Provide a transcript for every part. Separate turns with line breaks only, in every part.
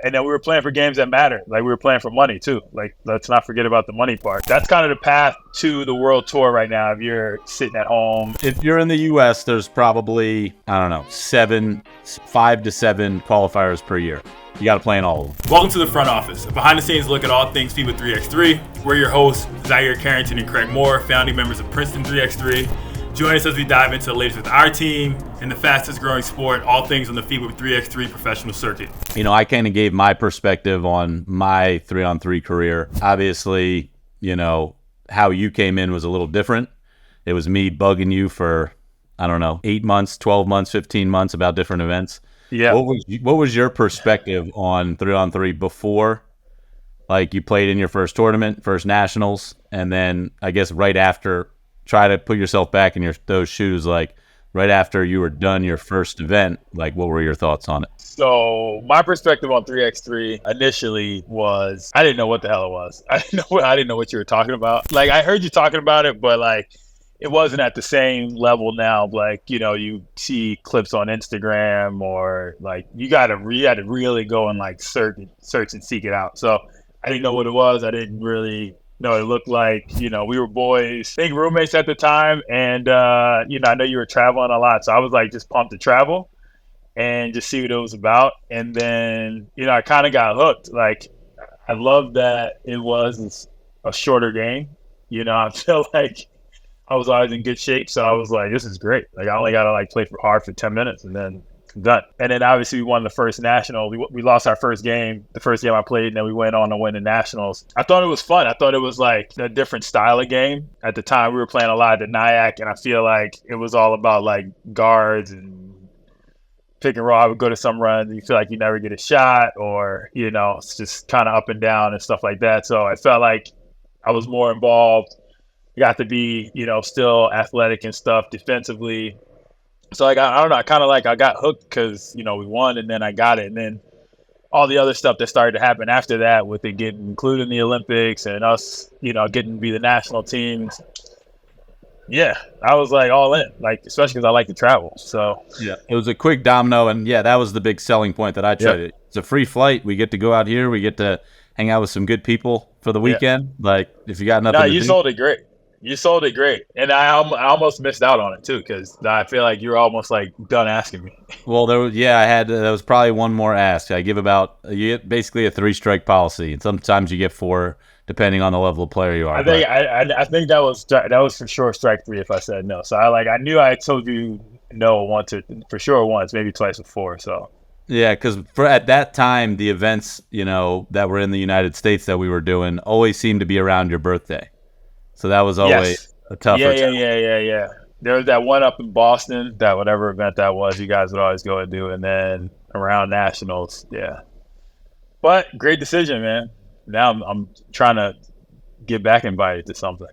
And then we were playing for games that mattered. Like, we were playing for money too. Like, let's not forget about the money part. That's kind of the path to the world tour right now. If you're sitting at home,
If you're in the U.S., there's probably, I don't know, 5 to 7 qualifiers per year. You got to play in all of them.
Welcome to the front office, a behind-the-scenes look at all things FIBA 3x3. We're your hosts, Zaire Carrington and Craig Moore, founding members of Princeton 3x3. Join us as we dive into the latest with our team and the fastest growing sport, all things on the FIBA 3x3 professional circuit.
You know, I kind of gave my perspective on my 3-on-3 career. Obviously, you know, how you came in was a little different. It was me bugging you for, I don't know, 8 months, 12 months, 15 months about different events.
yeah.
What was your perspective on 3-on-3 before, like, you played in your first tournament, first nationals, and then I guess right after, try to put yourself back in those shoes, like right after you were done your first event, like what were your thoughts on it?
So my perspective on 3x3 initially was I didn't know what the hell it was. I didn't know what you were talking about. Like, I heard you talking about it, but like it wasn't at the same level now. Like, you know, you see clips on Instagram or like you had to really go and like search and seek it out. So I didn't know what it was. I didn't really know what it looked like. You know, we were boys, big roommates at the time, and you know, I know you were traveling a lot, so I was like just pumped to travel and just see what it was about. And then, you know, I kind of got hooked. Like, I loved that it was a shorter game. You know, I feel like I was always in good shape, so I was like, this is great. Like, I only got to like play hard for 10 minutes and then I'm done. And then obviously we won the first national. We lost our first game, the first game I played, and then we went on to win the nationals. I thought it was fun. I thought it was like a different style of game. At the time, we were playing a lot at the NIAC, and I feel like it was all about like guards and pick and roll. I would go to some runs, and you feel like you never get a shot, or, you know, it's just kind of up and down and stuff like that. So I felt like I was more involved. Got to be, you know, still athletic and stuff defensively. So I don't know, I got hooked because, you know, we won, and then I got it. And then all the other stuff that started to happen after that, with it getting included in the Olympics and us, you know, getting to be the national teams. Yeah, I was like all in, like, especially because I like to travel. So
yeah, it was a quick domino, and yeah, that was the big selling point that I tried.
Yep.
It's a free flight. We get to go out here. We get to hang out with some good people for the weekend. Yeah. Like, if you got nothing to do.
Sold it great. You sold it great. And I almost missed out on it too, because I feel like you were almost like done asking me.
Well, there was probably one more ask. I give you get basically a 3-strike policy, and sometimes you get 4 depending on the level of player you are.
I think that was for sure strike 3 if I said no. So I knew I told you no for sure once, maybe twice before. So
yeah, because at that time the events, you know, that were in the United States that we were doing always seemed to be around your birthday. So that was always a tougher time.
Yeah. There was that one up in Boston, that whatever event that was, you guys would always go and do, and then around nationals, yeah. But great decision, man. Now I'm trying to get back invited to something.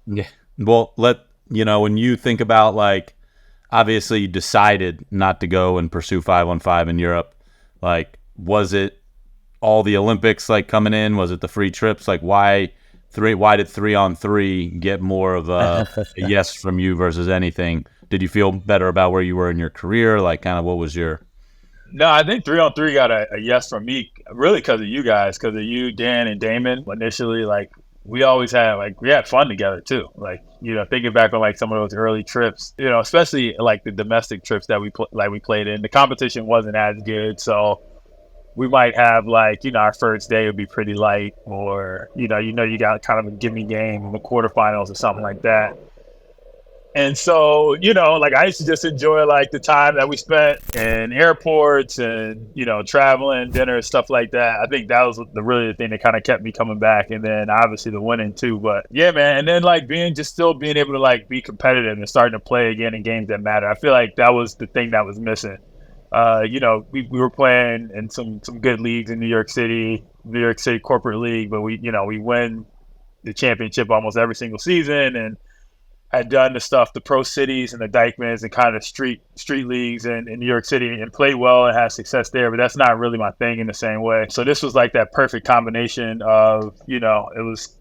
Yeah. Well, when you think about, like, obviously you decided not to go and pursue 5-on-5 in Europe. Like, was it all the Olympics like coming in? Was it the free trips? Like, why did 3-on-3 get more of a yes from you versus anything? Did you feel better about where you were in your career? Like, kind of what was your...
No, I think 3-on-3 got a yes from me, really because of you guys, because of you, Dan, and Damon. Initially, like, we had fun together too. Like, you know, thinking back on like some of those early trips, you know, especially like the domestic trips that we played in. The competition wasn't as good, so we might have, like, you know, our first day would be pretty light, or, you got kind of a gimme game in the quarterfinals or something like that. And so, you know, like, I used to just enjoy like the time that we spent in airports and, you know, traveling, dinner, stuff like that. I think that was the thing that kind of kept me coming back. And then obviously the winning too. But yeah, man. And then like still being able to like be competitive and starting to play again in games that matter. I feel like that was the thing that was missing. You know, we were playing in some good leagues in New York City corporate league, but we win the championship almost every single season, and had done the pro cities and the Dykmans and kind of street leagues in New York City, and played well and had success there, but that's not really my thing in the same way. So this was like that perfect combination of, you know, it was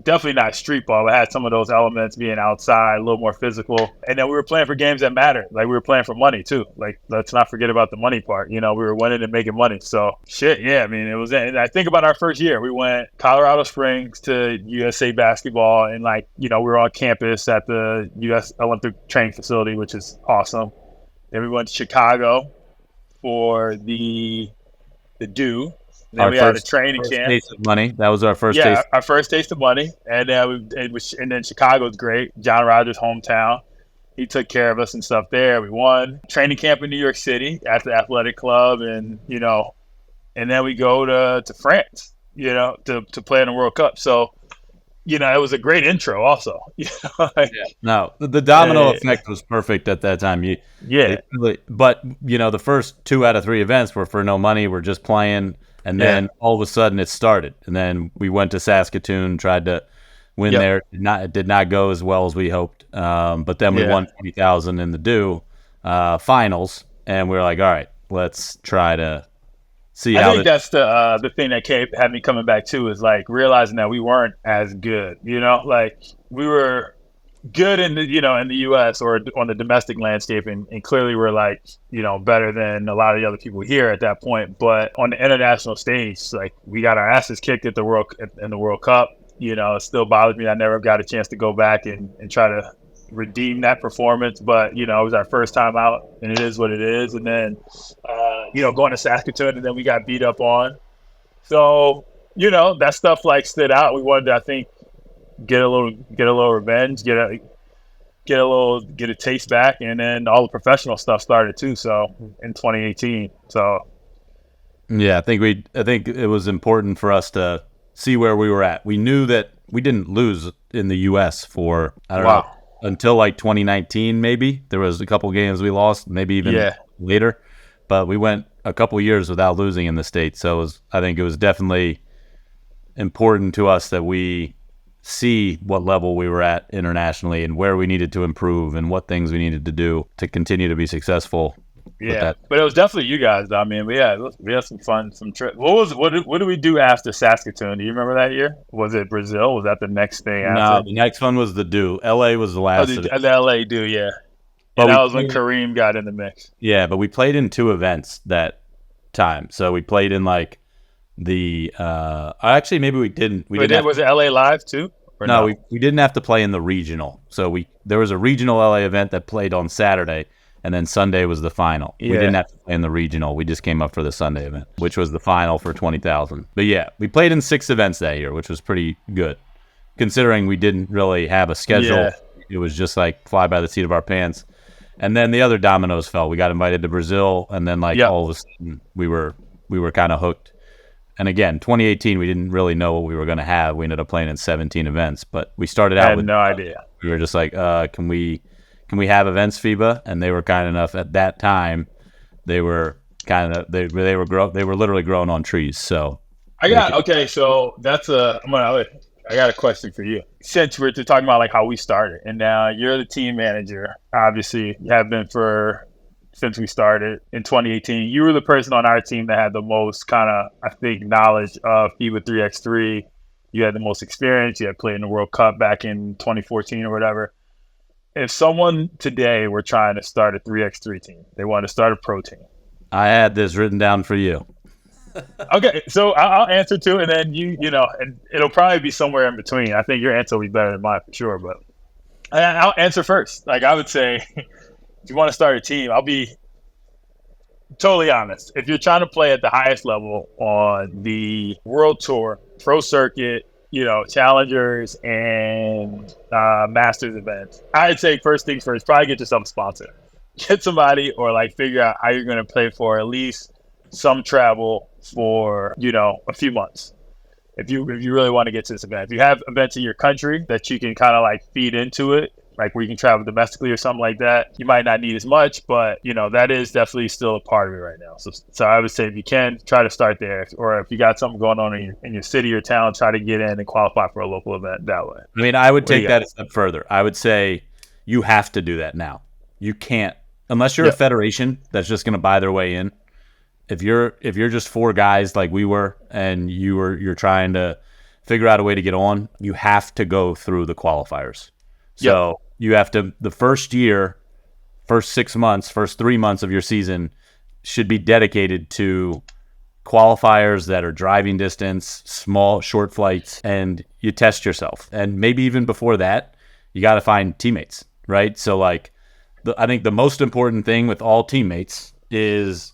definitely not street ball. It had some of those elements being outside, a little more physical. And then we were playing for games that mattered. Like we were playing for money too. Like let's not forget about the money part. We were winning and making money. So shit, yeah. I mean, it was. And I think about our first year. We went Colorado Springs to USA basketball, and we were on campus at the U.S. Olympic Training Facility, which is awesome. Then we went to Chicago for the DO. Then we had a training camp.
Taste of money. That was our first
taste.
Yeah,
our first taste of money. And then Chicago's great. John Rogers' hometown. He took care of us and stuff there. We won training camp in New York City at the athletic club, and then we go to France, to play in the World Cup. So, it was a great intro also.
No, the domino effect was perfect at that time. But the first 2 out of 3 events were for no money. We're just playing. And then all of a sudden it started. And then we went to Saskatoon, tried to win there. It did not go as well as we hoped. But then we won $20,000 in the DO finals. And we were like, all right, let's try to see how. I
think that's the thing that had me coming back too, is like realizing that we weren't as good. Like we were good in the in the U.S. or on the domestic landscape, and clearly we're better than a lot of the other people here at that point. But on the international stage, like we got our asses kicked in the World Cup. It still bothers me. I never got a chance to go back and try to redeem that performance. But it was our first time out, and it is what it is. And then going to Saskatoon, and then we got beat up on. So that stuff stood out. We wanted to, I think, get a little revenge, get a taste back, and then all the professional stuff started too. So in 2018,
I think it was important for us to see where we were at. We knew that we didn't lose in the U.S. for know until 2019. Maybe there was a couple games we lost, maybe even later, but we went a couple years without losing in the States. So I think it was definitely important to us that we see what level we were at internationally and where we needed to improve and what things we needed to do to continue to be successful.
Yeah, but it was definitely you guys, though. I mean, we had some fun, some trips. What did we do after Saskatoon? Do you remember that year? Was it Brazil? Was that the next thing after?
No, the next one was the DO. LA was the last.
The LA DO, yeah. But that was when Kareem got in the mix.
Yeah, but we played in 2 events that time. So we played in the actually maybe we didn't.
Was it LA Live too?
No, we didn't have to play in the regional. So there was a regional LA event that played on Saturday, and then Sunday was the final. We didn't have to play in the regional. We just came up for the Sunday event, which was the final for $20,000. But yeah, we played in 6 events that year, which was pretty good, considering we didn't really have a schedule. Yeah. It was just fly by the seat of our pants. And then the other dominoes fell. We got invited to Brazil, and then all of a sudden we were kind of hooked. And again, 2018, we didn't really know what we were going to have. We ended up playing in 17 events, but we started out with
no idea.
We were just can we have events FIBA? And they were kind enough at that time. They were they were literally growing on trees. So
so that's I got a question for you. Since we're talking about how we started, and now you're the team manager, obviously you have been since we started in 2018. You were the person on our team that had the most knowledge of FIBA 3x3. You had the most experience. You had played in the World Cup back in 2014 or whatever. If someone today were trying to start a 3x3 team, they wanted to start a pro team.
I had this written down for you.
Okay, so I'll answer too, and then and it'll probably be somewhere in between. I think your answer will be better than mine for sure, but I'll answer first. I would say, if you want to start a team, I'll be totally honest. If you're trying to play at the highest level on the World Tour, Pro Circuit, Challengers and Masters events, I'd say first things first, probably get yourself a sponsor. Get somebody, or figure out how you're going to play for at least some travel for, a few months. If you really want to get to this event. If you have events in your country that you can kind of feed into it, where you can travel domestically or something like that, you might not need as much, but that is definitely still a part of it right now. So I would say, if you can, try to start there, or if you got something going on in your city or town, try to get in and qualify for a local event that way.
I mean, I would take that a step further. I would say you have to do that now. You can't, unless you're a federation that's just going to buy their way in. If you're just 4 guys like we were, and you're trying to figure out a way to get on, you have to go through the qualifiers. So you have to, the first year, first 6 months, first 3 months of your season should be dedicated to qualifiers that are driving distance, small, short flights, and you test yourself. And maybe even before that, you got to find teammates, right? So like, I think the most important thing with all teammates is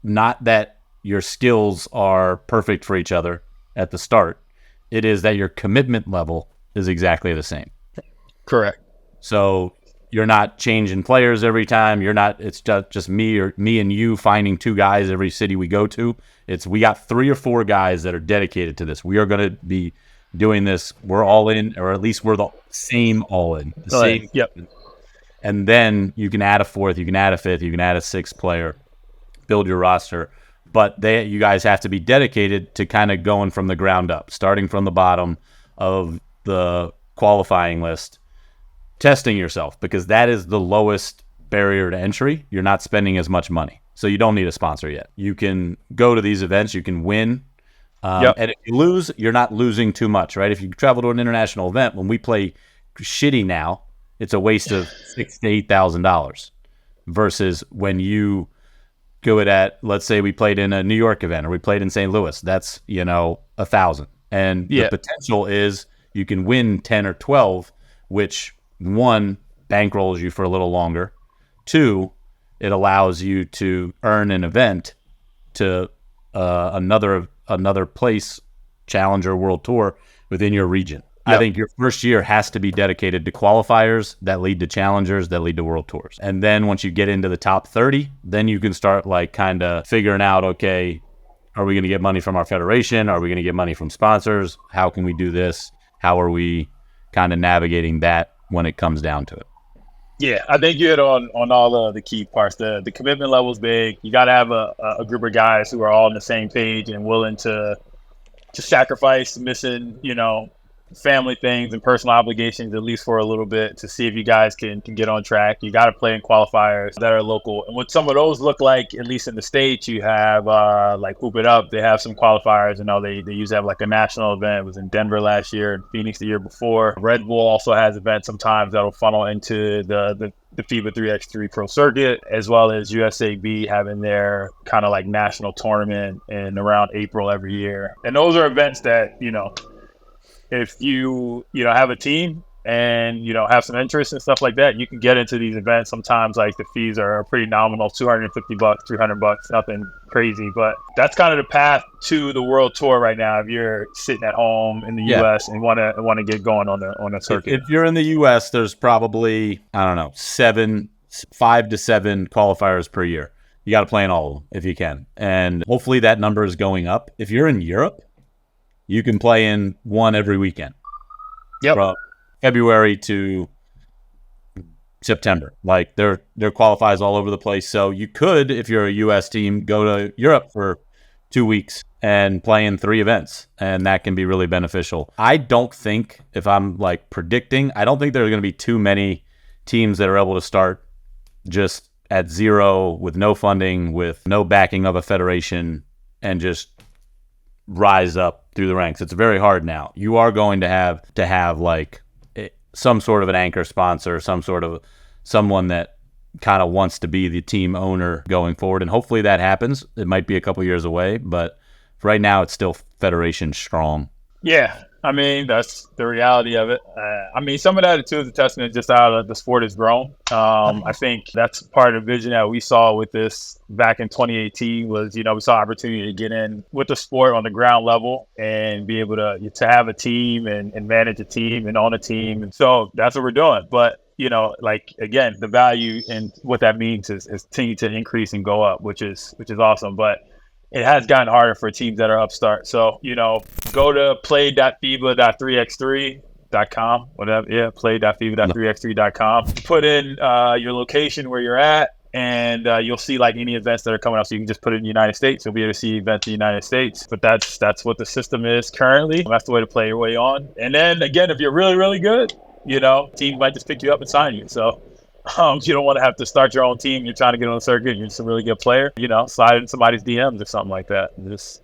not that your skills are perfect for each other at the start. It is that your commitment level is exactly the same.
Correct.
So you're not changing players every time. It's just me and you finding 2 guys every city we go to. We got 3 or 4 guys that are dedicated to this. We are going to be doing this. We're all in, or at least we're the same all in. Same.
Yep.
And then you can add a 4th, you can add a 5th, you can add a 6th player, build your roster. But you guys have to be dedicated to kind of going from the ground up, starting from the bottom of the qualifying list, testing yourself, because that is the lowest barrier to entry. You're not spending as much money. So you don't need a sponsor yet. You can go to these events, you can win. And if you lose, you're not losing too much, right? If you travel to an international event, when we play shitty now, it's a waste of $6,000 to $8,000 versus when you go at, let's say we played in a New York event or we played in St. Louis, that's, $1,000. And the potential is you can win 10 or 12, which 1, bankrolls you for a little longer. 2, it allows you to earn an event to another place, Challenger World Tour within your region. I think your first year has to be dedicated to qualifiers that lead to challengers that lead to world tours. And then once you get into the top 30, then you can start like kind of figuring out, okay, are we going to get money from our federation? Are we going to get money from sponsors? How can we do this? How are we kind of navigating that when it comes down to it?
Yeah, I think you hit on all the key parts. The commitment level is big. You got to have a group of guys who are all on the same page and willing to sacrifice missing, family things and personal obligations, at least for a little bit, to see if you guys can get on track. You got to play in qualifiers that are local. And what some of those look like, at least in the States, you have like Hoop It Up. They have some qualifiers. They used to have like a national event. It was in Denver last year and Phoenix the year before. Red Bull also has events sometimes that'll funnel into the FIBA 3x3 Pro Circuit, as well as USAB having their kind of like national tournament in around April every year. And those are events that, if you have a team and have some interest and stuff like that, you can get into these events. Sometimes like the fees are pretty nominal, $250, $300, nothing crazy, but that's kind of the path to the world tour right now. If you're sitting at home in the US and want to get going on the circuit.
If you're in the US, there's probably 5 to 7 qualifiers per year. You got to play in all of them if you can, and hopefully that number is going up. If you're in Europe, you can play in one every weekend. From February to September. Like there qualifies all over the place. So you could, if you're a US team, go to Europe for 2 weeks and play in 3 events. And that can be really beneficial. I don't think, if I'm like predicting, I don't think there are going to be too many teams that are able to start just at 0 with no funding, with no backing of a federation, and just rise up through the ranks. It's very hard now. You are going to have like some sort of an anchor sponsor, someone that kind of wants to be the team owner going forward. And hopefully that happens. It might be a couple years away, but right now it's still federation strong.
Yeah. That's the reality of it. Some of that too is a testament just how the sport has grown. I think that's part of the vision that we saw with this back in 2018 was, we saw opportunity to get in with the sport on the ground level and be able to have a team and manage a team and own a team. And so that's what we're doing. But, again, the value and what that means is continue to increase and go up, which is awesome. But it has gotten harder for teams that are upstart. So, go to play.fiba.3x3.com, whatever. Yeah, play.fiba.3x3.com. Put in your location where you're at, and you'll see like any events that are coming up. So you can just put it in the United States. You'll be able to see events in the United States. But that's what the system is currently. That's the way to play your way on. And then again, if you're really, really good, teams might just pick you up and sign you. So you don't want to have to start your own team. You're trying to get on the circuit. You're just a really good player. Slide in somebody's DMs or something like that. And just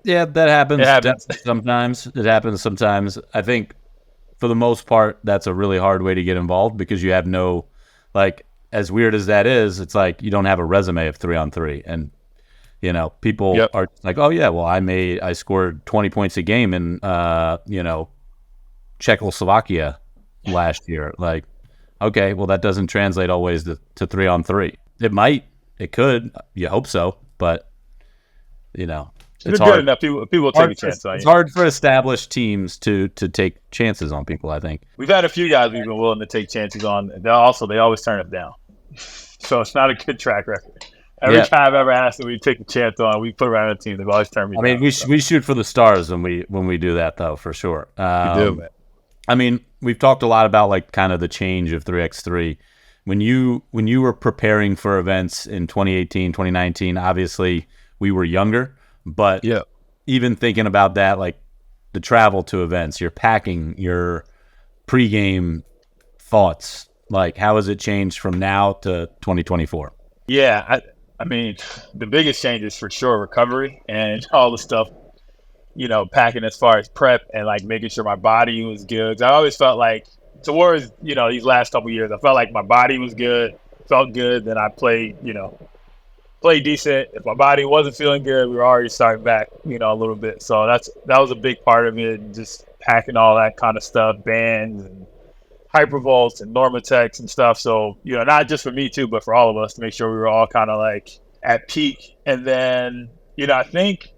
Yeah, that happens.
It happens.
Sometimes. It happens sometimes. I think for the most part, that's a really hard way to get involved because you have no, like, as weird as that is, it's like you don't have a resume of 3-on-3. And, people
Yep.
are like, oh, yeah, well, I scored 20 points a game in, Czechoslovakia last year. Like, okay, well, that doesn't translate always to 3-on-3. It might. It could. You hope so. But,
It's
it's
good
hard.
enough. People will take a chance on
It's
you.
hard for established teams to take chances on people, I think.
We've had a few guys we've been willing to take chances on. They always turn us down. So it's not a good track record. Every time I've ever asked them, we take a chance on, we put around a team. They've always turned me down.
I mean, we shoot for the stars when we do that, though, for sure.
We do, man.
I mean, we've talked a lot about like kind of the change of 3x3. When you were preparing for events in 2018, 2019, obviously we were younger, but even thinking about that, like the travel to events, your packing, your pregame thoughts, like how has it changed from now to 2024?
Yeah, I mean, the biggest change is for sure recovery and all the stuff, packing as far as prep and like making sure my body was good. I always felt like towards, these last couple of years, I felt like my body was good, felt good. Then I played decent. If my body wasn't feeling good, we were already starting back, a little bit. So that was a big part of it, just packing all that kind of stuff, bands and hypervolts and Normatex and stuff. So, not just for me too, but for all of us to make sure we were all kind of like at peak. And then, I think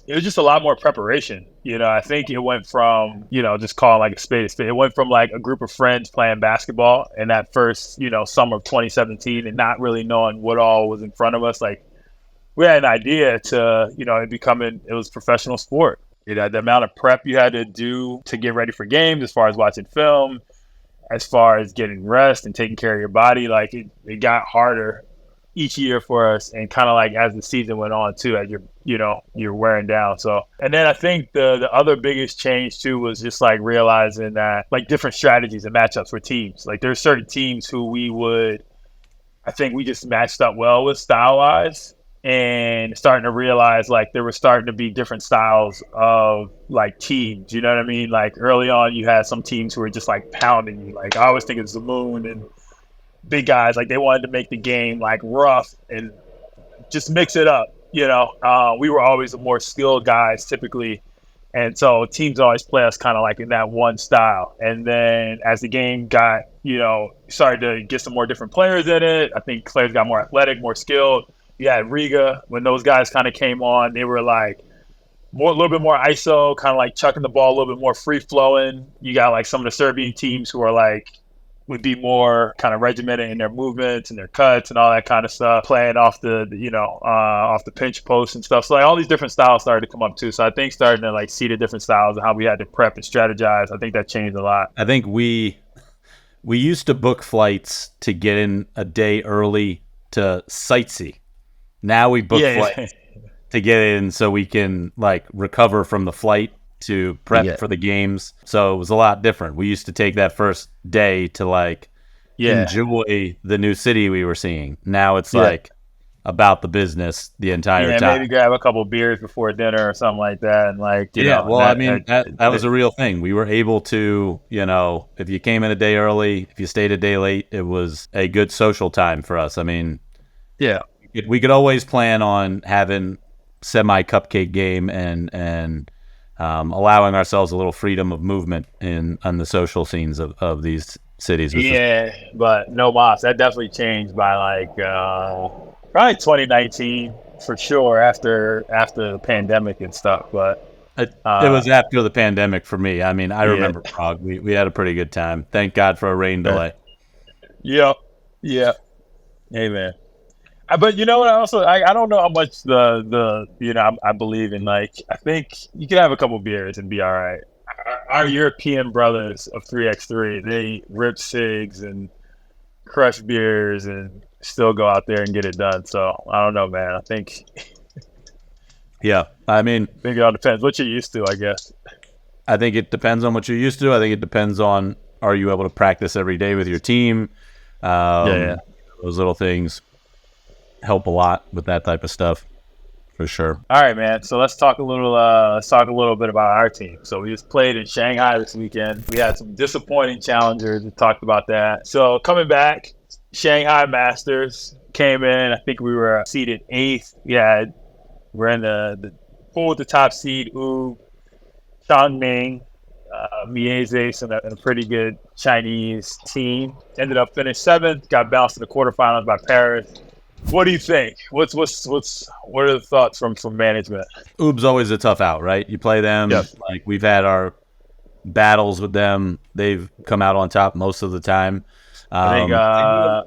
it was just a lot more preparation. I think it went from, just calling like a spade a spade. It went from like a group of friends playing basketball in that first, summer of 2017 and not really knowing what all was in front of us. Like we had an idea to, it was professional sport. The amount of prep you had to do to get ready for games as far as watching film, as far as getting rest and taking care of your body, like it got harder each year for us, and kind of like as the season went on too, as you're wearing down. So, and then I think the other biggest change too was just like realizing that like different strategies and matchups for teams. Like there's certain teams who I think we just matched up well with style wise, and starting to realize like there were starting to be different styles of like teams, you know what I mean? Like early on you had some teams who were just like pounding you. Like I always think it's Zamoon and big guys, like they wanted to make the game like rough and just mix it up, we were always the more skilled guys typically. And so teams always play us kind of like in that one style. And then as the game got, started to get some more different players in it, I think players got more athletic, more skilled. You had Riga, when those guys kind of came on, they were like a little bit more ISO, kind of like chucking the ball a little bit more free flowing. You got like some of the Serbian teams who are like, would be more kind of regimented in their movements and their cuts and all that kind of stuff, playing off the off the pinch post and stuff. So like all these different styles started to come up too. So I think starting to like see the different styles and how we had to prep and strategize, I think that changed a lot.
I think we used to book flights to get in a day early to sightsee. Now we book flights to get in so we can like recover from the flight to prep for the games. So it was a lot different. We used to take that first day to like enjoy the new city we were seeing. Now it's like about the business the entire time.
Maybe grab a couple of beers before dinner or something like that. And like,
that was a real thing. We were able to, if you came in a day early, if you stayed a day late, it was a good social time for us. I mean, we could always plan on having semi-cupcake game and allowing ourselves a little freedom of movement on the social scenes of these cities.
But no mas. That definitely changed by like probably 2019 for sure after the pandemic and stuff. But
it was after the pandemic for me. I mean, I remember Prague. We had a pretty good time. Thank God for a rain delay.
Yeah. Hey, man. But you know what? I don't know how much I believe in. Like, I think you can have a couple beers and be all right. Our European brothers of 3x3, they rip cigs and crush beers and still go out there and get it done. So I don't know, man. I think.
I mean,
I think it all depends what you're used to, I guess.
I think it depends on what you're used to. I think it depends on, are you able to practice every day with your team? Those little things help a lot with that type of stuff, for sure.
All right, man. So let's talk a little bit about our team. So we just played in Shanghai this weekend. We had some disappointing challengers. We talked about that. So coming back, Shanghai Masters came in. I think we were seeded 8th. We're in the pool with the top seed, Changming, Miezes, and a pretty good Chinese team. Ended up finished 7th. Got bounced in the quarterfinals by Paris. What do you think? What are the thoughts from management?
Oob's always a tough out, right? You play them.
Yep.
Like we've had our battles with them. They've come out on top most of the time.
I think
they do a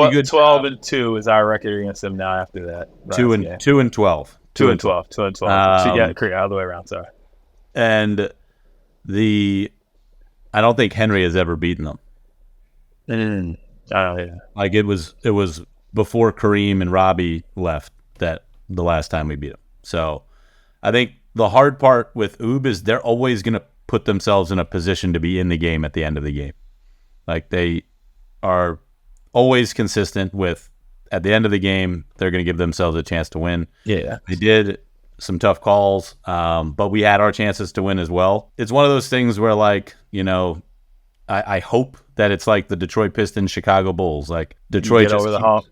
really good
12-2 is our record against them now. After that,
2 and 12.
2 and 12. 2 and 12. So yeah, correct, all the way around. Sorry.
And I don't think Henry has ever beaten them. Like it was before Kareem and Robbie left that the last time we beat them. So I think the hard part with Oob is they're always going to put themselves in a position to be in the game at the end of the game. Like they are always consistent with at the end of the game, they're going to give themselves a chance to win.
Yeah.
They did some tough calls, but we had our chances to win as well. It's one of those things where like, I hope that it's like the Detroit Pistons, Chicago Bulls. Like Detroit
over the hump.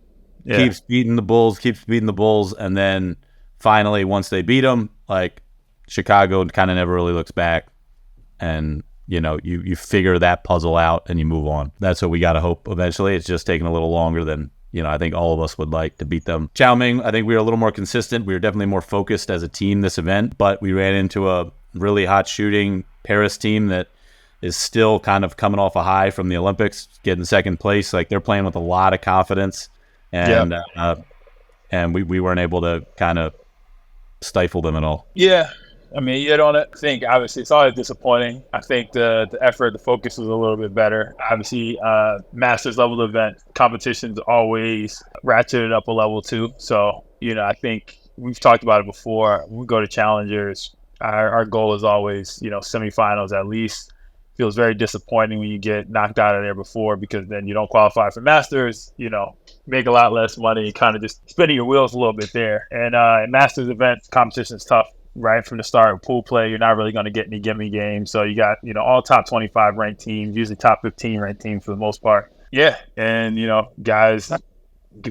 Keeps beating the Bulls, and then finally, once they beat them, like Chicago kind of never really looks back, and you figure that puzzle out and you move on. That's what we got to hope eventually. It's just taking a little longer than I think all of us would like to beat them. Chao-Ming, I think we were a little more consistent. We were definitely more focused as a team this event, but we ran into a really hot shooting Paris team that is still kind of coming off a high from the Olympics, getting second place. Like they're playing with a lot of confidence. And and we weren't able to kind of stifle them at all.
Yeah, I mean, you don't think obviously it's always disappointing. I think the effort, the focus was a little bit better. Obviously, Masters level event competitions always ratcheted up a level too. So I think we've talked about it before. When we go to challengers, our goal is always semifinals at least. Feels very disappointing when you get knocked out of there before, because then you don't qualify for Masters, make a lot less money, kind of just spinning your wheels a little bit there. And Masters event competition is tough right from the start. Pool play, you're not really going to get any gimme games. So you got, all top 25 ranked teams, usually top 15 ranked teams for the most part. Yeah. And, guys,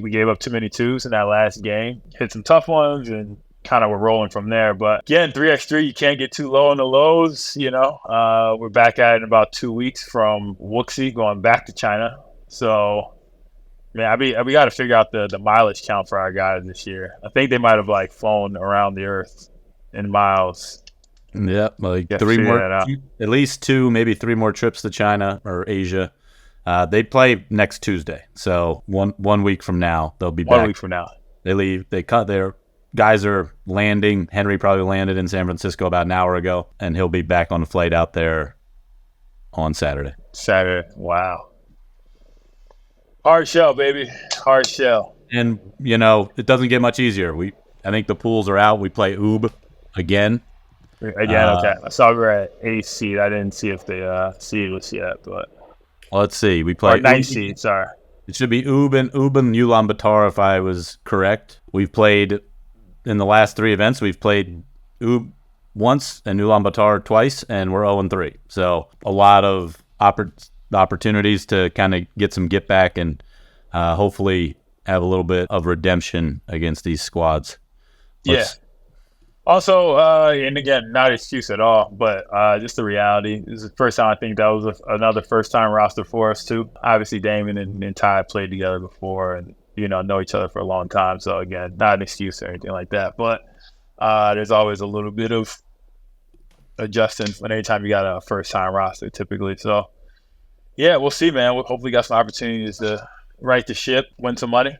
we gave up too many twos in that last game, hit some tough ones, and kind of we're rolling from there. But again, 3x3, you can't get too low on the lows. We're back at it in about 2 weeks from Wuxi, going back to China. So, man, we got to figure out the mileage count for our guys this year. I think they might have flown around the earth in miles.
Yeah, like 3 more, at least 2, maybe 3 more trips to China or Asia. They play next Tuesday, so one week from now they'll be back.
1 week from now
they leave. They cut their guys are landing. Henry probably landed in San Francisco about an hour ago, and he'll be back on the flight out there on Saturday.
Wow. Hard shell, baby. Hard shell.
And, it doesn't get much easier. I think the pools are out. We play Oob again.
Okay. I saw we were at 8th seed. I didn't see if the seed was yet, but
let's see. We play
9th seed, sorry.
It should be Oob and Ulaanbaatar, if I was correct. We've played in the last 3 events. We've played Oob once and Ulaanbaatar twice, and we're 0-3. So a lot of opportunities to kind of get some get back and hopefully have a little bit of redemption against these squads.
Also, and again, not an excuse at all, but just the reality. This is the first time I think that was another first-time roster for us, too. Obviously, Damon and Ty played together before and, know each other for a long time. So, again, not an excuse or anything like that. But there's always a little bit of adjusting anytime you got a first-time roster, typically. So, yeah, we'll see, man. We'll hopefully got some opportunities to right the ship, win some money.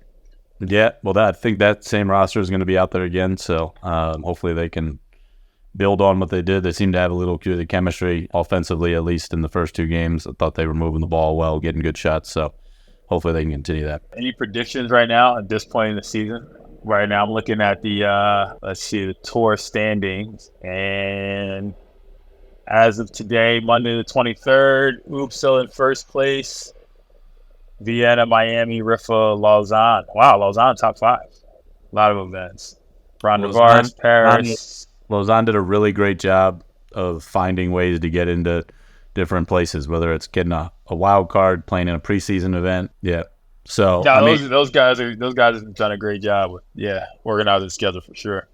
Yeah, well, I think that same roster is going to be out there again, so hopefully they can build on what they did. They seem to have a little good chemistry offensively, at least in the first 2 games. I thought they were moving the ball well, getting good shots, so hopefully they can continue that.
Any predictions right now at this point in the season? Right now I'm looking at the tour standings, and as of today, Monday the 23rd, Oops still in first place. Vienna, Miami, Riffa, Lausanne. Wow, Lausanne top 5. A lot of events. Rondavaris, Paris.
Lausanne did a really great job of finding ways to get into different places, whether it's getting a wild card, playing in a preseason event. Yeah. So
Yeah, those guys have done a great job with organizing the schedule for sure.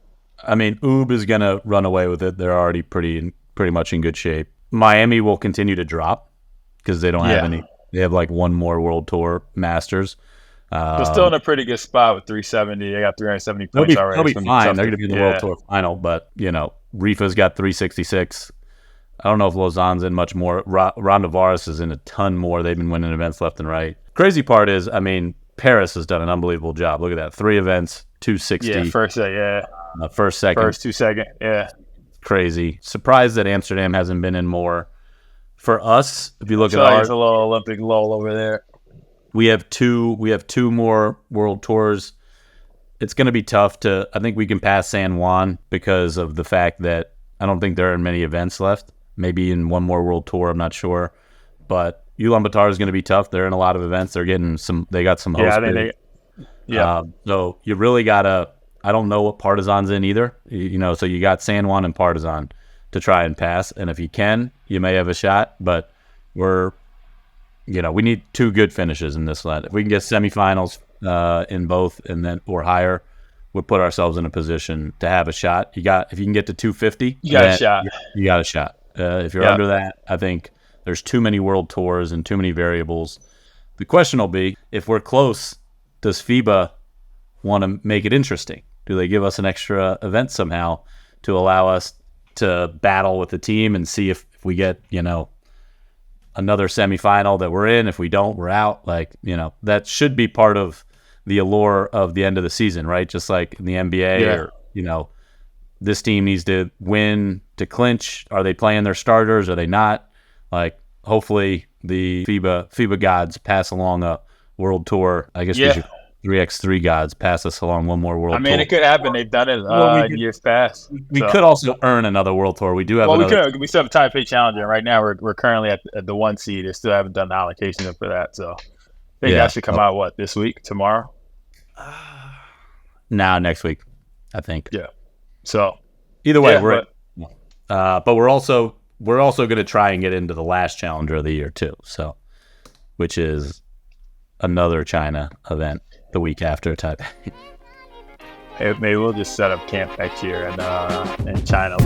I mean, UB is gonna run away with it. They're already pretty much in good shape. Miami will continue to drop because they don't have any. They have like one more World Tour Masters.
They're still in a pretty good spot with 370. They got 370 points already.
They'll be fine. They're going to be in the World Tour final, but Rifa's got 366. I don't know if Lausanne's in much more. Rondavaris is in a ton more. They've been winning events left and right. Crazy part is, I mean, Paris has done an unbelievable job. Look at that. 3 events, 260.
Yeah, first,
second.
First, 2 second, yeah.
Crazy. Surprised that Amsterdam hasn't been in more. For us, if you look at
there's a little Olympic lull over there.
We have two more World Tours. It's going to be tough I think we can pass San Juan because of the fact that I don't think there are many events left. Maybe in one more World Tour, I'm not sure. But Ulaanbaatar is going to be tough. They're in a lot of events. They got some host bids. So you really got to, I don't know what Partizan's in either. So you got San Juan and Partizan to try and pass. And if you can, you may have a shot. But we need 2 good finishes in this land. If we can get semifinals in both and then or higher, we'll put ourselves in a position to have a shot. If you can get to 250,
you got a shot.
You got a shot. If you're under that, I think there's too many world tours and too many variables. The question will be, if we're close, does FIBA want to make it interesting? Do they give us an extra event somehow to allow us to battle with the team and see if we get, another semifinal that we're in? If we don't, we're out. That should be part of the allure of the end of the season, right? Just like in the NBA or, this team needs to win to clinch. Are they playing their starters? Are they not? Hopefully the FIBA gods pass along a world tour. I guess we should 3x3 gods pass us along one more world tour.
It could happen. They've done it in years past.
We could also earn another world tour. We do have another.
We still have a Taipei Challenger. Right now, we're currently at the 1 seed. They still haven't done the allocation for that. So I think that should come out, this week, tomorrow?
Next week, I think.
Yeah. So
either way, but we're also going to try and get into the last challenger of the year too. So, which is another China event the week after Taipei.
Maybe we'll just set up camp next year in China.